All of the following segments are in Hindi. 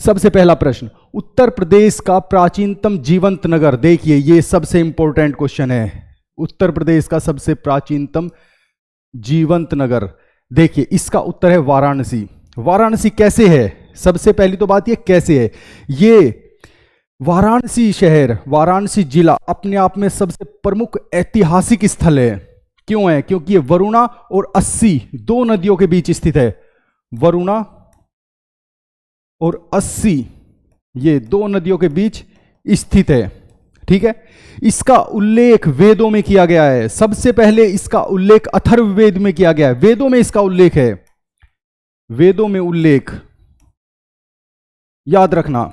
सबसे पहला प्रश्न, उत्तर प्रदेश का प्राचीनतम जीवंत नगर। देखिए ये सबसे इंपॉर्टेंट क्वेश्चन है। उत्तर प्रदेश का सबसे प्राचीनतम जीवंत नगर, देखिए इसका उत्तर है वाराणसी। वाराणसी कैसे है? सबसे पहली तो बात ये कैसे है। ये वाराणसी शहर, वाराणसी जिला अपने आप में सबसे प्रमुख ऐतिहासिक स्थल है। क्यों है? क्योंकि ये वरुणा और अस्सी दो नदियों के बीच स्थित है। वरुणा और अस्सी ये दो नदियों के बीच स्थित है। ठीक है, इसका उल्लेख वेदों में किया गया है। सबसे पहले इसका उल्लेख अथर्ववेद में किया गया है। वेदों में इसका उल्लेख है, वेदों में उल्लेख, याद रखना।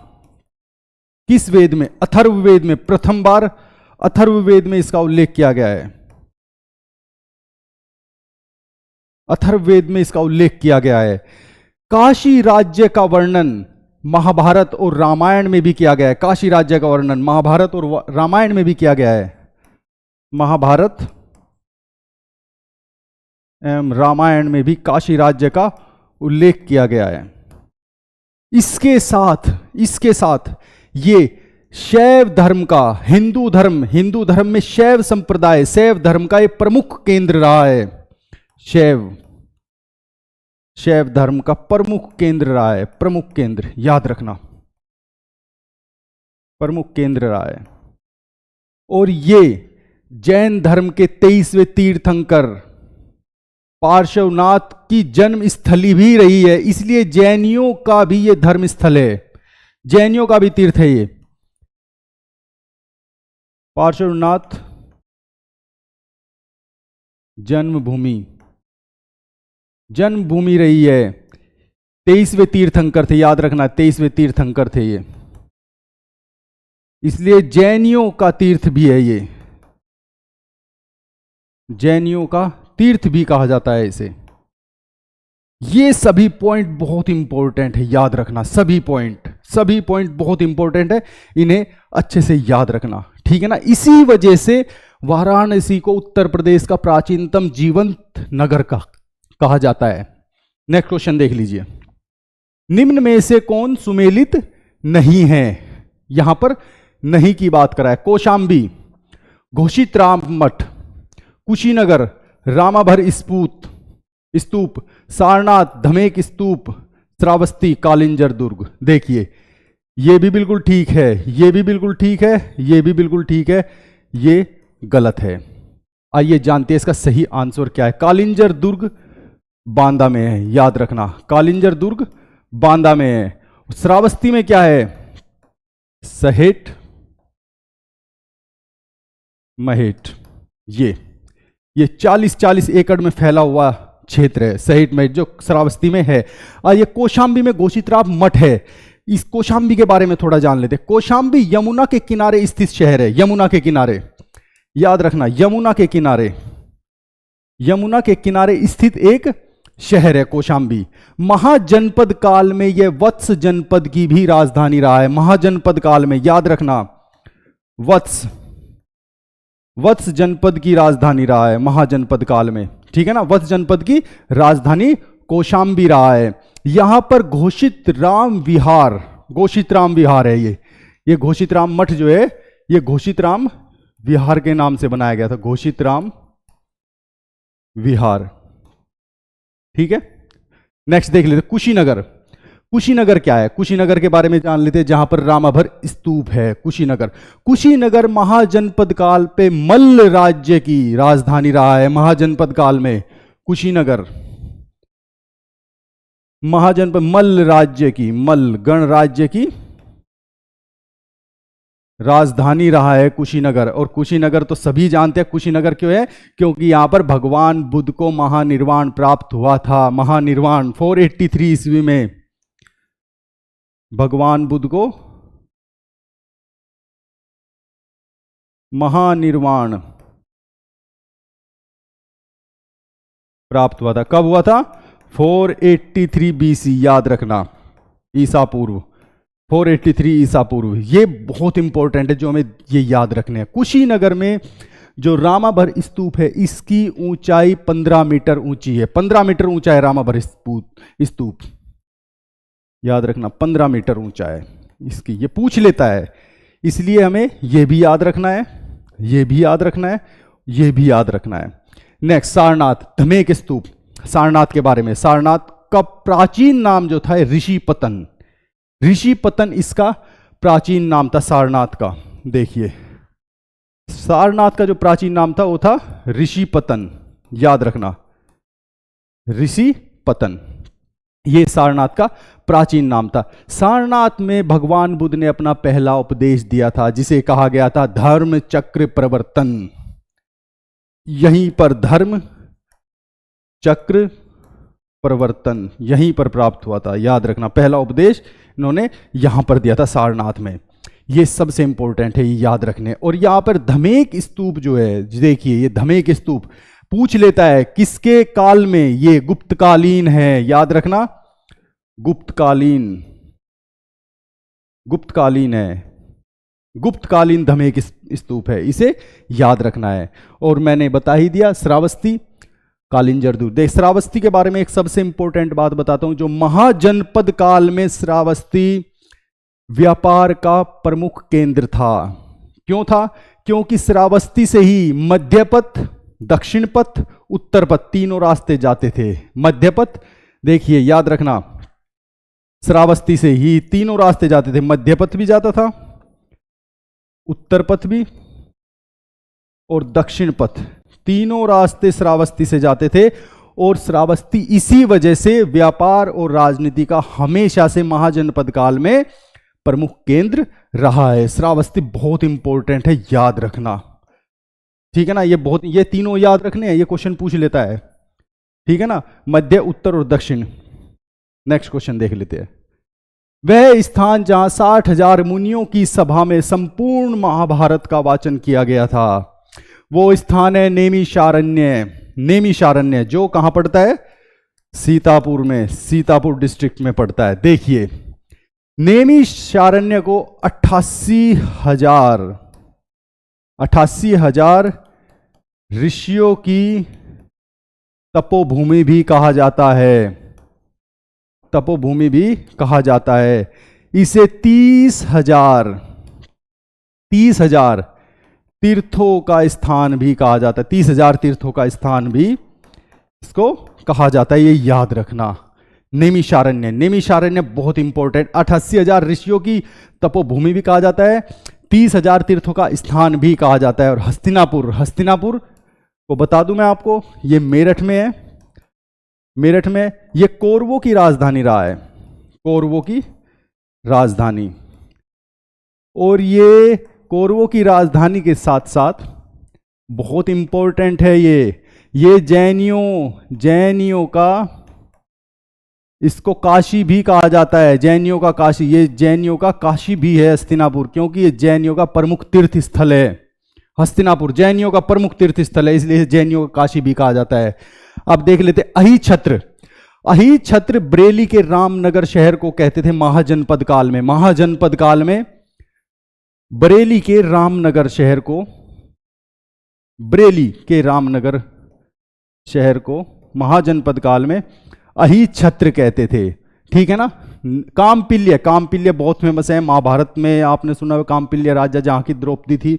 किस वेद में? अथर्ववेद में। प्रथम बार अथर्ववेद में इसका उल्लेख किया गया है। अथर्ववेद में इसका उल्लेख किया गया है। काशी राज्य का वर्णन महाभारत और रामायण में भी किया गया है। काशी राज्य का वर्णन महाभारत और रामायण में भी किया गया है। महाभारत एवं रामायण में भी काशी राज्य का उल्लेख किया गया है। इसके साथ ये शैव धर्म का, हिंदू धर्म में शैव संप्रदाय, शैव धर्म का एक प्रमुख केंद्र रहा है। शैव धर्म का प्रमुख केंद्र रहा है। प्रमुख केंद्र याद रखना, प्रमुख केंद्र रहा है। और ये जैन धर्म के 23वें तीर्थंकर पार्श्वनाथ की जन्म स्थली भी रही है। इसलिए जैनियों का भी ये धर्म स्थल है, जैनियों का भी तीर्थ है ये। पार्श्वनाथ जन्मभूमि रही है। 23वें तीर्थंकर थे, याद रखना 23वें तीर्थंकर थे ये, इसलिए जैनियों का तीर्थ भी है ये। जैनियों का तीर्थ भी कहा जाता है इसे। ये सभी पॉइंट बहुत इंपॉर्टेंट है, याद रखना। सभी पॉइंट बहुत इंपॉर्टेंट है, इन्हें अच्छे से याद रखना। ठीक है ना। इसी वजह से वाराणसी को उत्तर प्रदेश का प्राचीनतम जीवंत नगर का कहा जाता है। नेक्स्ट क्वेश्चन देख लीजिए। निम्न में से कौन सुमेलित नहीं है? यहां पर नहीं की बात करा है। कौशाम्बी, घोषितराम मठ, कुशीनगर, रामाभर स्तूप, सारनाथ, धमेक स्तूप, श्रावस्ती, कालिंजर दुर्ग। देखिए ये भी बिल्कुल ठीक है, ये भी बिल्कुल ठीक है, ये भी बिल्कुल ठीक है, ये गलत है। आइए जानते हैं इसका सही आंसर क्या है। कालिंजर दुर्ग बांदा में है, याद रखना। कालिंजर दुर्ग बांदा में है। श्रावस्ती में क्या है? सहेट महेट। ये 40 एकड़ में फैला हुआ क्षेत्र है सहेट महेट, जो श्रावस्ती में है। और ये कौशाम्बी में घोषितराम मठ है। इस कौशाम्बी के बारे में थोड़ा जान लेते हैं। कौशाम्बी यमुना के किनारे स्थित शहर है। यमुना के किनारे, याद रखना, यमुना के किनारे स्थित एक शहर है कौशाम्बी। महाजनपद काल में यह वत्स जनपद की भी राजधानी रहा है। महाजनपद काल में, याद रखना, वत्स जनपद की राजधानी रहा है महाजनपद काल में। ठीक है ना। वत्स जनपद की राजधानी कौशाम्बी रहा है। यहां पर घोषितराम विहार है। ये घोषितराम मठ जो है, ये घोषितराम विहार के नाम से बनाया गया था। घोषितराम विहार। ठीक है। नेक्स्ट देख लेते। कुशीनगर क्या है? कुशीनगर के बारे में जान लेते हैं, जहां पर रामाभर स्तूप है। कुशीनगर महाजनपद काल पे मल्ल राज्य की राजधानी रहा है। महाजनपद काल में कुशीनगर मल्ल गणराज्य की राजधानी रहा है कुशीनगर। और कुशीनगर तो सभी जानते हैं कुशीनगर क्यों है, क्योंकि यहां पर भगवान बुद्ध को महानिर्वाण प्राप्त हुआ था। महानिर्वाण 483 ईस्वी में भगवान बुद्ध को महानिर्वाण प्राप्त हुआ था। कब हुआ था? 483 BC, याद रखना, ईसा पूर्व। 483 ईसा पूर्व। ये बहुत इंपॉर्टेंट है, जो हमें ये याद रखने हैं। कुशीनगर में जो रामाभर स्तूप है, इसकी ऊंचाई 15 मीटर ऊंची है। 15 मीटर ऊंचा है रामाभर स्तूप। याद रखना 15 मीटर ऊंचा है इसकी, ये पूछ लेता है, इसलिए हमें ये भी याद रखना है, ये भी याद रखना है, ये भी याद रखना है। नेक्स्ट, सारनाथ धमेक स्तूप। सारनाथ के बारे में, सारनाथ का प्राचीन नाम जो था ऋषिपतन, ऋषिपतन इसका प्राचीन नाम था सारनाथ का। देखिए सारनाथ का जो प्राचीन नाम था वो था ऋषिपतन, याद रखना ऋषिपतन, ये सारनाथ का प्राचीन नाम था। सारनाथ में भगवान बुद्ध ने अपना पहला उपदेश दिया था जिसे कहा गया था धर्म चक्र प्रवर्तन। यहीं पर धर्म चक्र प्रवर्तन यहीं पर प्राप्त हुआ था, याद रखना पहला उपदेश इन्होंने यहां पर दिया था सारनाथ में। ये सबसे इंपॉर्टेंट है, ये याद रखने। और यहां पर धमेक स्तूप जो है, देखिए ये धमेक स्तूप पूछ लेता है किसके काल में, ये गुप्तकालीन है, याद रखना गुप्तकालीन, गुप्तकालीन है, गुप्तकालीन धमेक स्तूप है, इसे याद रखना है। और मैंने बता ही दिया श्रावस्ती कालीन जरदूर। देख श्रावस्ती के बारे में एक सबसे इंपॉर्टेंट बात बताता हूं, जो महाजनपद काल में श्रावस्ती व्यापार का प्रमुख केंद्र था। क्यों था? क्योंकि श्रावस्ती से ही मध्य पथ, दक्षिण पथ, उत्तर पथ तीनों रास्ते जाते थे। मध्य पथ देखिए याद रखना, श्रावस्ती से ही तीनों रास्ते जाते थे, मध्य पथ भी जाता था, उत्तर पथ भी और दक्षिण पथ, तीनों रास्ते श्रावस्ती से जाते थे। और श्रावस्ती इसी वजह से व्यापार और राजनीति का हमेशा से महाजनपद काल में प्रमुख केंद्र रहा है। श्रावस्ती बहुत इंपॉर्टेंट है, याद रखना, ठीक है ना। ये तीनों याद रखने हैं, ये क्वेश्चन पूछ लेता है, ठीक है ना, मध्य, उत्तर और दक्षिण। नेक्स्ट क्वेश्चन देख लेते हैं। वह स्थान जहां 60,000 मुनियों की सभा में संपूर्ण महाभारत का वाचन किया गया था, वो स्थान है नैमिषारण्य। नैमिषारण्य जो कहां पड़ता है? सीतापुर में, सीतापुर डिस्ट्रिक्ट में पड़ता है। देखिए नैमिषारण्य को 88,000 ऋषियों की तपोभूमि भी कहा जाता है, तपोभूमि भी कहा जाता है। इसे 30,000 तीर्थों का स्थान भी कहा जाता है, 30,000 तीर्थों का स्थान भी इसको कहा जाता है, ये याद रखना। नैमिषारण्य, नैमिषारण्य बहुत इंपॉर्टेंट, 88,000 ऋषियों की तपोभूमि भी कहा जाता है, 30,000 तीर्थों का स्थान भी कहा जाता है। और हस्तिनापुर, हस्तिनापुर को बता दूं मैं आपको, ये मेरठ में है, मेरठ में ये कौरवों की राजधानी रहा है, कौरवों की राजधानी। और ये कौरवों की राजधानी के साथ साथ बहुत इंपॉर्टेंट है ये जैनियों का, इसको काशी भी कहा जाता है, जैनियों का काशी, ये जैनियों का काशी भी है हस्तिनापुर, क्योंकि ये जैनियों का प्रमुख तीर्थ स्थल है। हस्तिनापुर जैनियों का प्रमुख तीर्थ स्थल है, इसलिए जैनियों का काशी भी कहा जाता है। अब देख लेते अही छत्र। अही छत्र बरेली के रामनगर शहर को कहते थे महाजनपद काल में। महाजनपद काल में बरेली के रामनगर शहर को, बरेली के रामनगर शहर को महाजनपद काल में अही छत्र कहते थे, ठीक है ना। कामपिल्य, कामपिल्य बहुत फेमस है, महाभारत में आपने सुना है कामपिल्य राजा जहां की द्रौपदी थी,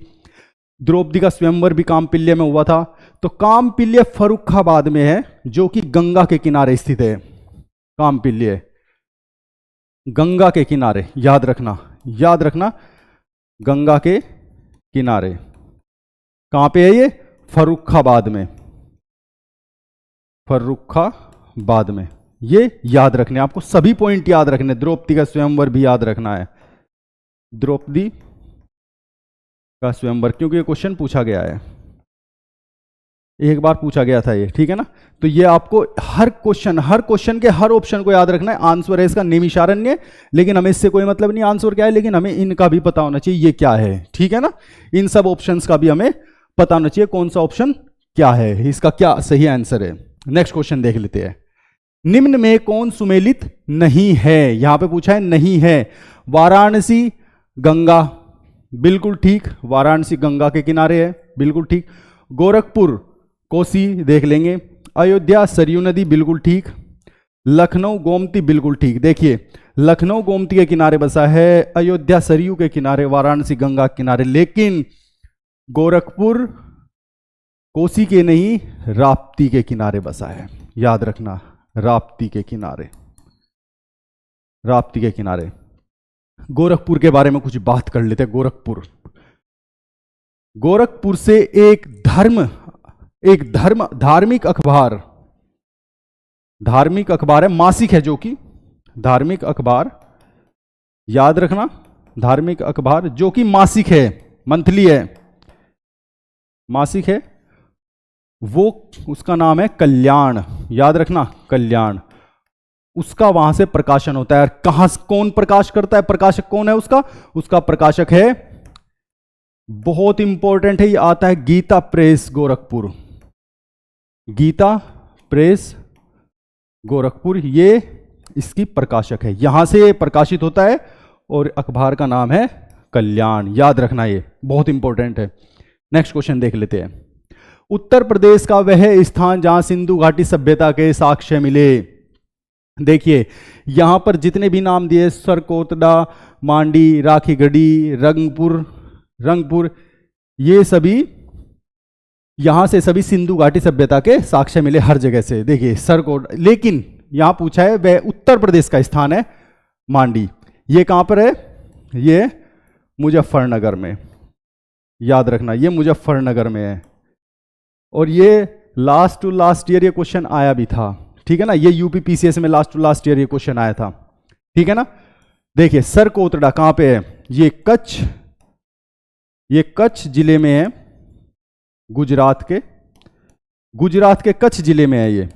द्रौपदी का स्वयंवर भी कामपिल्य में हुआ था। तो कामपिल्य फर्रुखाबाद में है, जो कि गंगा के किनारे स्थित है। कामपिल्य गंगा के किनारे, याद रखना, याद रखना, गंगा के किनारे। कहां पे है ये? फर्रुखाबाद में, फर्रुखाबाद में। ये याद रखने, आपको सभी पॉइंट याद रखने। द्रौपदी का स्वयंवर भी याद रखना है, द्रौपदी का स्वयंवर, क्योंकि ये क्वेश्चन पूछा गया है, एक बार पूछा गया था ये, ठीक है ना। तो ये आपको हर क्वेश्चन के हर ऑप्शन को याद रखना है। आंसर है इसका नैमिषारण्य, लेकिन हमें इससे कोई मतलब नहीं आंसर क्या है, लेकिन हमें इनका भी पता होना चाहिए ये क्या है, ठीक है ना। इन सब ऑप्शंस का भी हमें पता होना चाहिए कौन सा ऑप्शन क्या है, इसका क्या सही आंसर है। नेक्स्ट क्वेश्चन देख लेते हैं। निम्न में कौन सुमेलित नहीं है? यहां पे पूछा है नहीं है। वाराणसी गंगा, बिल्कुल ठीक, वाराणसी गंगा के किनारे है, बिल्कुल ठीक। गोरखपुर कोसी देख लेंगे। अयोध्या सरयू नदी, बिल्कुल ठीक। लखनऊ गोमती, बिल्कुल ठीक। देखिए, लखनऊ गोमती के किनारे बसा है, अयोध्या सरयू के किनारे, वाराणसी गंगा के किनारे, लेकिन गोरखपुर कोसी के नहीं, राप्ती के किनारे बसा है। याद रखना, राप्ती के किनारे, राप्ती के किनारे। गोरखपुर के बारे में कुछ बात कर लेते हैं। गोरखपुर से एक धार्मिक अखबार है, मासिक है, जो कि धार्मिक अखबार, याद रखना, धार्मिक अखबार जो कि मासिक है, मंथली है, मासिक है, वो उसका नाम है कल्याण। याद रखना, कल्याण। उसका वहां से प्रकाशन होता है। कहां, कौन प्रकाश करता है, प्रकाशक कौन है उसका प्रकाशक है, बहुत इंपॉर्टेंट है, ये आता है गीता प्रेस गोरखपुर। गीता प्रेस गोरखपुर, ये इसकी प्रकाशक है, यहां से प्रकाशित होता है, और अखबार का नाम है कल्याण। याद रखना, ये बहुत इंपॉर्टेंट है। नेक्स्ट क्वेश्चन देख लेते हैं। उत्तर प्रदेश का वह स्थान जहां सिंधु घाटी सभ्यता के साक्ष्य मिले। देखिए, यहां पर जितने भी नाम दिए, सरकोतडा, मांडी, राखीगढ़ी, रंगपुर, ये सभी यहां से सभी सिंधु घाटी सभ्यता के साक्ष्य मिले, हर जगह से। देखिए, सरकोट, लेकिन यहां पूछा है वह उत्तर प्रदेश का स्थान है मांडी। ये कहां पर है, ये मुजफ्फरनगर में। याद रखना, ये मुजफ्फरनगर में है, और ये लास्ट टू लास्ट ईयर ये क्वेश्चन आया भी था, ठीक है ना। ये यूपी पीसीएस में लास्ट टू लास्ट ईयर ये क्वेश्चन आया था, ठीक है ना। देखिए, सरकोतड़ा कहां पे है, ये कच्छ जिले में है, गुजरात के कच्छ जिले में है ये।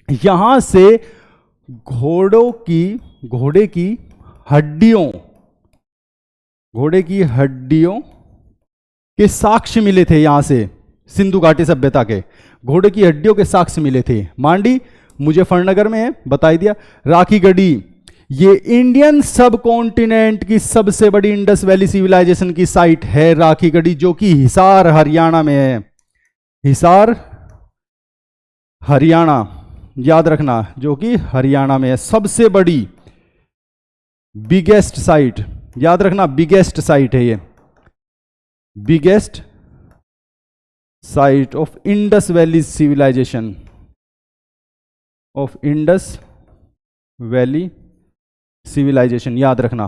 यहां से घोड़े की हड्डियों के साक्ष्य मिले थे। यहां से सिंधु घाटी सभ्यता के घोड़े की हड्डियों के साक्ष्य मिले थे। मांडी मुजफ्फरनगर में है, बता ही दिया। राखीगढ़ी, ये इंडियन सब कॉन्टिनेंट की सबसे बड़ी इंडस वैली सिविलाइजेशन की साइट है राखीगढ़ी, जो कि हिसार हरियाणा में है। हिसार हरियाणा, याद रखना, जो कि हरियाणा में है। सबसे बड़ी, बिगेस्ट साइट, याद रखना, बिगेस्ट साइट है ये, biggest site of Indus Valley civilisation, of Indus Valley civilisation. याद रखना,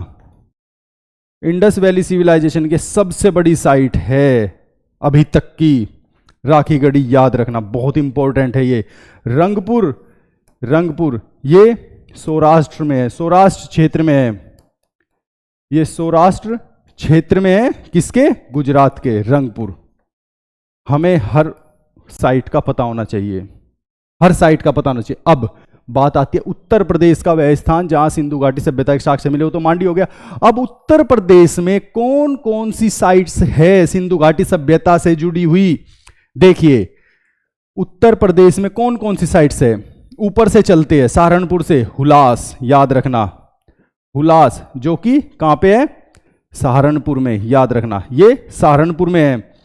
इंडस वैली सिविलाइजेशन के सबसे बड़ी साइट है अभी तक की राखीगढ़ी। याद रखना, बहुत इंपॉर्टेंट है ये। रंगपुर, ये सौराष्ट्र में है, सौराष्ट्र क्षेत्र में है, ये सौराष्ट्र क्षेत्र में है, किसके, गुजरात के, रंगपुर। हमें हर साइट का पता होना चाहिए, हर साइट का पता होना चाहिए। अब बात आती है उत्तर प्रदेश का वह स्थान जहां सिंधु घाटी सभ्यता के साक्ष्य मिले, हो तो मांडी हो गया। अब उत्तर प्रदेश में कौन कौन सी साइट्स है सिंधु घाटी सभ्यता से जुड़ी हुई। देखिए, उत्तर प्रदेश में कौन कौन सी साइट्स है, ऊपर से चलते हैं, सहारनपुर से हुलास, याद रखना, हुलास जो कि कहां पे है, सहारनपुर में। याद रखना, ये सहारनपुर में है।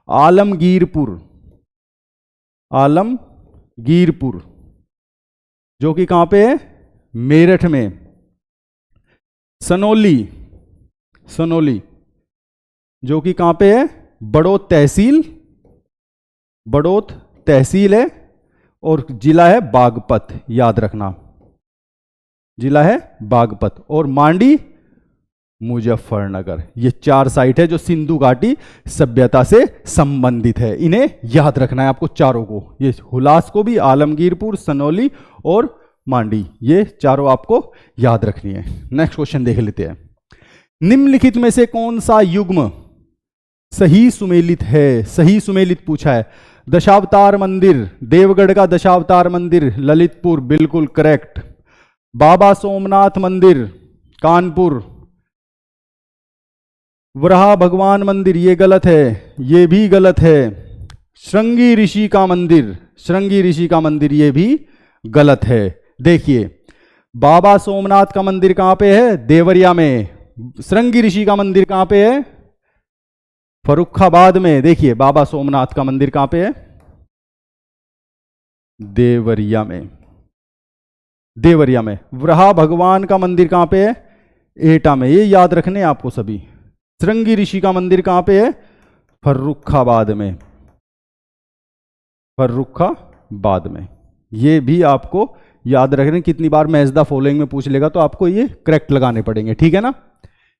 आलमगीरपुर जो कि कहां पे है, मेरठ में। सनोली जो कि कहां पे है, बड़ौत तहसील है, और जिला है बागपत। याद रखना, जिला है बागपत। और मांडी मुजफ्फरनगर। ये 4 साइट है जो सिंधु घाटी सभ्यता से संबंधित है, इन्हें याद रखना है आपको चारों को। ये हुलास को भी, आलमगीरपुर, सनौली और मांडी, ये चारों आपको याद रखनी है। नेक्स्ट क्वेश्चन देख लेते हैं। निम्नलिखित में से कौन सा युग्म सही सुमेलित है, सही सुमेलित पूछा है। दशावतार मंदिर, देवगढ़ का दशावतार मंदिर, ललितपुर, बिल्कुल करेक्ट। बाबा सोमनाथ मंदिर, कानपुर। वराह भगवान मंदिर, ये गलत है, ये भी गलत है। श्रृंगी ऋषि का मंदिर, ये भी गलत है। देखिए, बाबा सोमनाथ का मंदिर कहां पे है, देवरिया में। श्रृंगी ऋषि का मंदिर कहां पे है, फर्रुखाबाद में। देखिए, बाबा सोमनाथ का मंदिर कहां पे है, देवरिया में। देवरिया में। वराह भगवान का मंदिर कहां पे है? एटा में। ये याद रखने हैं आपको सभी। श्रृंगी ऋषि का मंदिर कहां पे है? फर्रुखाबाद में। फर्रुखाबाद में। ये भी आपको याद रखने। कितनी बार मैच द फॉलोइंग में पूछ लेगा तो आपको ये करेक्ट लगाने पड़ेंगे, ठीक है ना,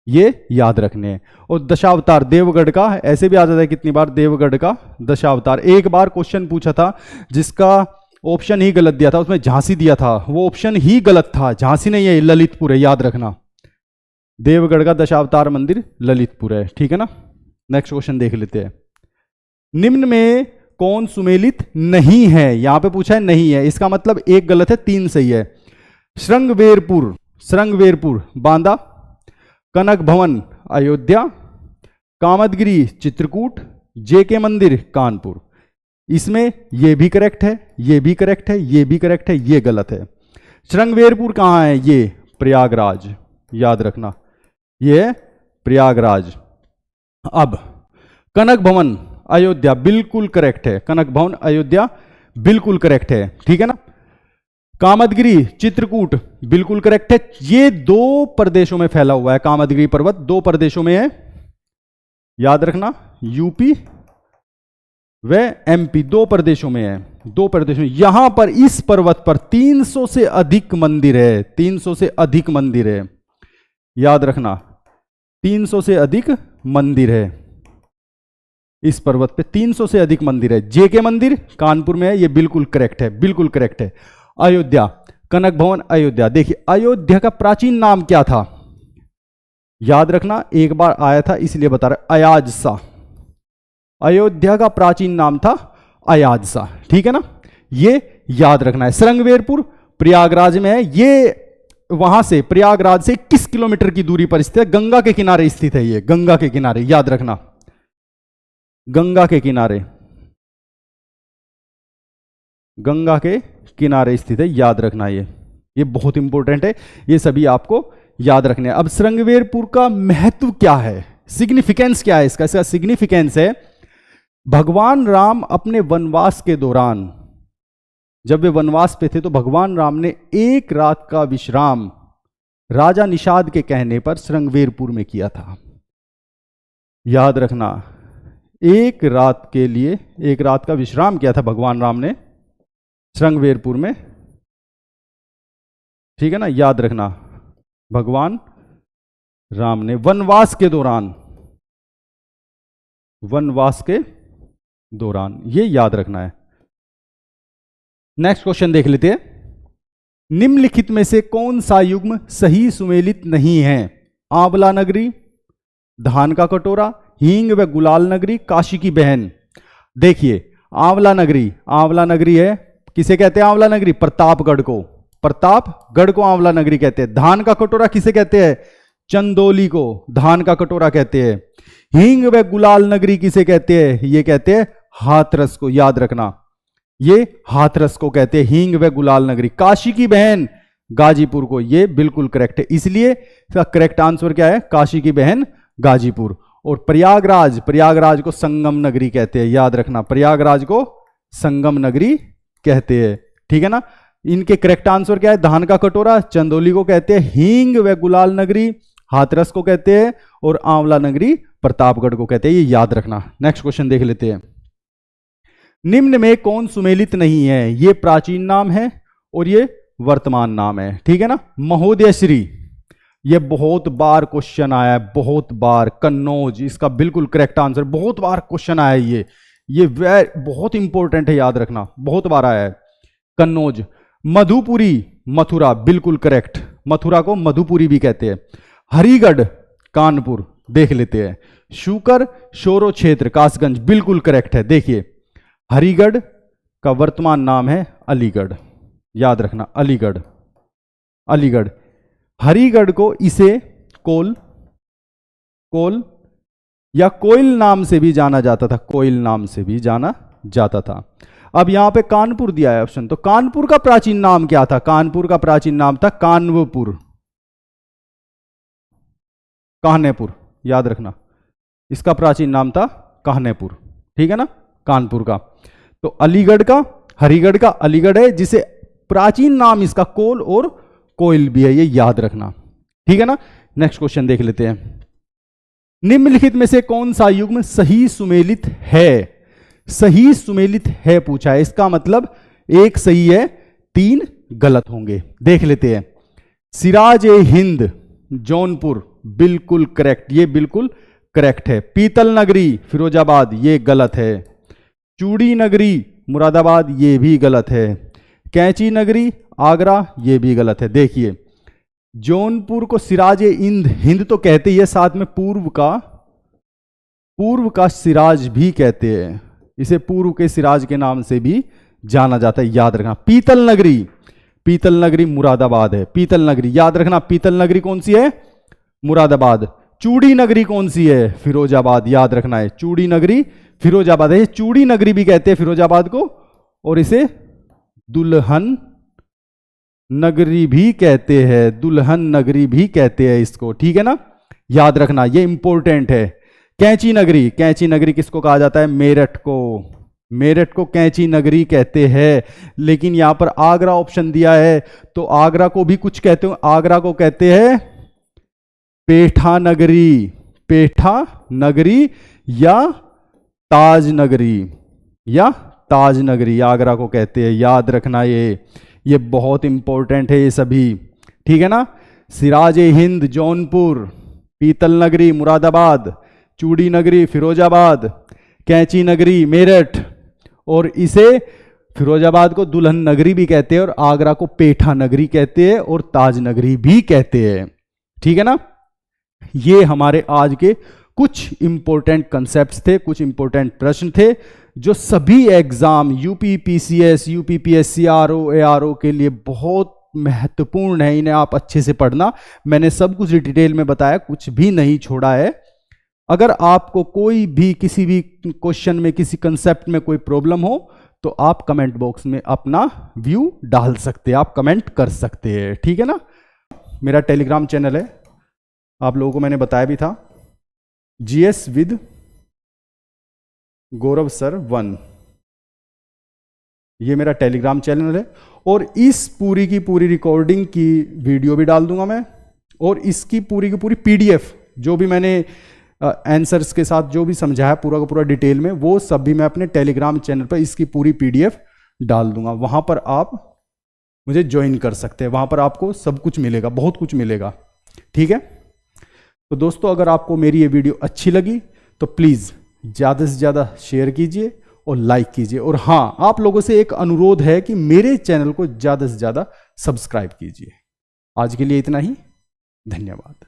ये याद रखने हैं। और दशावतार देवगढ़ का, ऐसे भी आ जाता है कितनी बार, देवगढ़ का दशावतार। एक बार क्वेश्चन पूछा था जिसका ऑप्शन ही गलत दिया था, उसमें झांसी दिया था, वो ऑप्शन ही गलत था, झांसी नहीं है, ललितपुर है, याद रखना। देवगढ़ का दशावतार मंदिर ललितपुर है, ठीक है ना। नेक्स्ट क्वेश्चन देख लेते हैं। निम्न में कौन सुमेलित नहीं है? यहां पे पूछा है नहीं है, इसका मतलब एक गलत है, तीन सही है। श्रृंगवेरपुर बांदा, कनक भवन अयोध्या, कामदगिरी चित्रकूट, जेके मंदिर कानपुर। इसमें ये भी करेक्ट है, ये भी करेक्ट है, ये भी करेक्ट है, ये गलत है। श्रृंगवेरपुर कहां है? ये प्रयागराज, याद रखना, ये प्रयागराज। अब कनक भवन अयोध्या बिल्कुल करेक्ट है, कनक भवन अयोध्या बिल्कुल करेक्ट है, ठीक है ना। कामदगिरी चित्रकूट बिल्कुल करेक्ट है। ये दो प्रदेशों में फैला हुआ है, कामदगिरी पर्वत दो प्रदेशों में है, याद रखना, यूपी व एमपी, दो प्रदेशों में है, दो प्रदेशों में। यहां पर इस पर्वत पर 300 से अधिक मंदिर है, 300 से अधिक मंदिर है, याद रखना, 300 से अधिक मंदिर है इस पर्वत पे, 300 से अधिक मंदिर है। जेके मंदिर कानपुर में है, ये बिल्कुल करेक्ट है, बिल्कुल करेक्ट है। अयोध्या, कनक भवन अयोध्या। देखिए अयोध्या का प्राचीन नाम क्या था, याद रखना, एक बार आया था इसलिए बता रहा, अयाजसा। अयोध्या का प्राचीन नाम था अयाजसा, ठीक है ना, ये याद रखना है। श्रृंगवेरपुर प्रयागराज में है, ये वहां से प्रयागराज से 21 किलोमीटर की दूरी पर स्थित है, गंगा के किनारे स्थित है, ये गंगा के किनारे, याद रखना, गंगा के किनारे, गंगा के किनारे स्थित है, याद रखना, ये बहुत इंपॉर्टेंट है, ये सभी आपको याद रखने हैं। अब श्रृंगवेरपुर का महत्व क्या है, सिग्निफिकेंस क्या है इसका? इसका सिग्निफिकेंस है, भगवान राम अपने वनवास के दौरान, जब वे वनवास पे थे तो भगवान राम ने एक रात का विश्राम राजा निषाद के कहने पर श्रृंगवेरपुर में किया था, याद रखना, एक रात के लिए एक रात का विश्राम किया था भगवान राम ने श्रृंगवेरपुर में, ठीक है ना, याद रखना, भगवान राम ने वनवास के दौरान, वनवास के दौरान, ये याद रखना है। नेक्स्ट क्वेश्चन देख लेते हैं। निम्नलिखित में से कौन सा युग्म सही सुमेलित नहीं है? आंवला नगरी, धान का कटोरा, हींग व गुलाल नगरी, काशी की बहन। देखिए आंवला नगरी है, किसे कहते हैं आंवला नगरी? प्रतापगढ़ को, प्रतापगढ़ को आंवला नगरी कहते हैं। धान का कटोरा किसे कहते हैं? चंदौली को धान का कटोरा कहते हैं। हींग व गुलाल नगरी किसे कहते हैं? ये कहते हैं हाथरस को, याद रखना, ये हाथरस को कहते हैं हींग व गुलाल नगरी। काशी की बहन गाजीपुर को, ये बिल्कुल करेक्ट है, इसलिए इसका करेक्ट आंसर क्या है? काशी की बहन गाजीपुर। और प्रयागराज को संगम नगरी कहते हैं, याद रखना, प्रयागराज को संगम नगरी कहते हैं, ठीक है ना। इनके करेक्ट आंसर क्या है? धान का कटोरा चंदौली को कहते हैं, हींग व गुलाल नगरी हाथरस को कहते हैं, और आंवला नगरी प्रतापगढ़ को कहते हैं, ये याद रखना। नेक्स्ट क्वेश्चन देख लेते हैं। निम्न में कौन सुमेलित नहीं है? ये प्राचीन नाम है और ये वर्तमान नाम है, ठीक है ना। महोदय श्री, ये बहुत बार क्वेश्चन आया है, बहुत बार। कन्नौज इसका बिल्कुल करेक्ट आंसर, बहुत बार क्वेश्चन आया है, ये बहुत इंपॉर्टेंट है, याद रखना, बहुत बार आया है। कन्नौज। मधुपुरी मथुरा, बिल्कुल करेक्ट, मथुरा को मधुपुरी भी कहते हैं। हरिगढ़ कानपुर, देख लेते हैं। शुकर शोरो क्षेत्र कासगंज, बिल्कुल करेक्ट है। देखिए हरिगढ़ का वर्तमान नाम है अलीगढ़, याद रखना, अलीगढ़। हरिगढ़ को इसे कोल या कोयल नाम से भी जाना जाता था, कोयल नाम से भी जाना जाता था। अब यहां पे कानपुर दिया है ऑप्शन, तो कानपुर का प्राचीन नाम क्या था? कानपुर का प्राचीन नाम था कानवपुर, काहनेपुर, याद रखना, इसका प्राचीन नाम था काहनेपुर, ठीक है ना, कानपुर का। तो अलीगढ़ का, हरिगढ़ का अलीगढ़ है, जिसे प्राचीन नाम इसका कोल और कोयल भी है, ये याद रखना, ठीक है ना। नेक्स्ट क्वेश्चन देख लेते हैं। निम्नलिखित में से कौन सा युग्म सही सुमेलित है? सही सुमेलित है पूछा है, इसका मतलब एक सही है, 3 गलत होंगे। देख लेते हैं। सिराज ए हिंद जौनपुर बिल्कुल करेक्ट, ये बिल्कुल करेक्ट है। पीतल नगरी फिरोजाबाद ये गलत है। चूड़ी नगरी मुरादाबाद ये भी गलत है। कैंची नगरी आगरा ये भी गलत है। देखिए जौनपुर को सिराज ए हिंद तो कहते ही है, साथ में पूर्व का सिराज भी कहते हैं, इसे पूर्व के सिराज के नाम से भी जाना जाता है, याद रखना। पीतल नगरी मुरादाबाद है, पीतल नगरी याद रखना। पीतल नगरी कौन सी है? मुरादाबाद। चूड़ी नगरी कौन सी है? फिरोजाबाद, याद रखना है। चूड़ी नगरी फिरोजाबाद है। चूड़ी नगरी भी कहते हैं फिरोजाबाद को, और इसे दुल्हन नगरी भी कहते हैं, दुल्हन नगरी भी कहते हैं इसको, ठीक है ना, याद रखना, ये इंपॉर्टेंट है। कैंची नगरी किसको कहा जाता है? मेरठ को कैंची नगरी कहते हैं। लेकिन यहां पर आगरा ऑप्शन दिया है, तो आगरा को भी कुछ कहते हो, आगरा को कहते हैं पेठा नगरी या ताज नगरी आगरा को कहते हैं, याद रखना। ये बहुत इंपॉर्टेंट है ये सभी, ठीक है ना। सिराज ए हिंद जौनपुर, पीतल नगरी मुरादाबाद, चूड़ी नगरी फिरोजाबाद, कैंची नगरी मेरठ, और इसे फिरोजाबाद को दुल्हन नगरी भी कहते हैं, और आगरा को पेठा नगरी कहते हैं, और ताज नगरी भी कहते हैं, ठीक है ना। ये हमारे आज के कुछ इंपॉर्टेंट कंसेप्ट्स थे, कुछ इंपॉर्टेंट प्रश्न थे, जो सभी exam UP PCS, UP PSC, RO ARO के लिए बहुत महत्वपूर्ण है। इन्हें आप अच्छे से पढ़ना। मैंने सब कुछ डिटेल में बताया, कुछ भी नहीं छोड़ा है। अगर आपको कोई भी किसी भी क्वेश्चन में, किसी कंसेप्ट में कोई प्रॉब्लम हो, तो आप कमेंट बॉक्स में अपना व्यू डाल सकते हैं, आप कमेंट कर सकते हैं, ठीक है ना। मेरा टेलीग्राम चैनल है, आप लोगों को मैंने बताया भी था, जीएस विद गौरव सर 1, ये मेरा टेलीग्राम चैनल है। और इस पूरी की पूरी रिकॉर्डिंग की वीडियो भी डाल दूंगा मैं, और इसकी पूरी की पूरी पीडीएफ, जो भी मैंने आंसर्स के साथ जो भी समझाया पूरा का पूरा डिटेल में, वो सब भी मैं अपने टेलीग्राम चैनल पर इसकी पूरी पीडीएफ डाल दूंगा। वहां पर आप मुझे ज्वाइन कर सकते हैं, वहां पर आपको सब कुछ मिलेगा, बहुत कुछ मिलेगा, ठीक है। तो दोस्तों, अगर आपको मेरी ये वीडियो अच्छी लगी तो प्लीज़ ज़्यादा से ज़्यादा शेयर कीजिए और लाइक कीजिए। और हाँ, आप लोगों से एक अनुरोध है कि मेरे चैनल को ज़्यादा से ज़्यादा सब्सक्राइब कीजिए। आज के लिए इतना ही, धन्यवाद।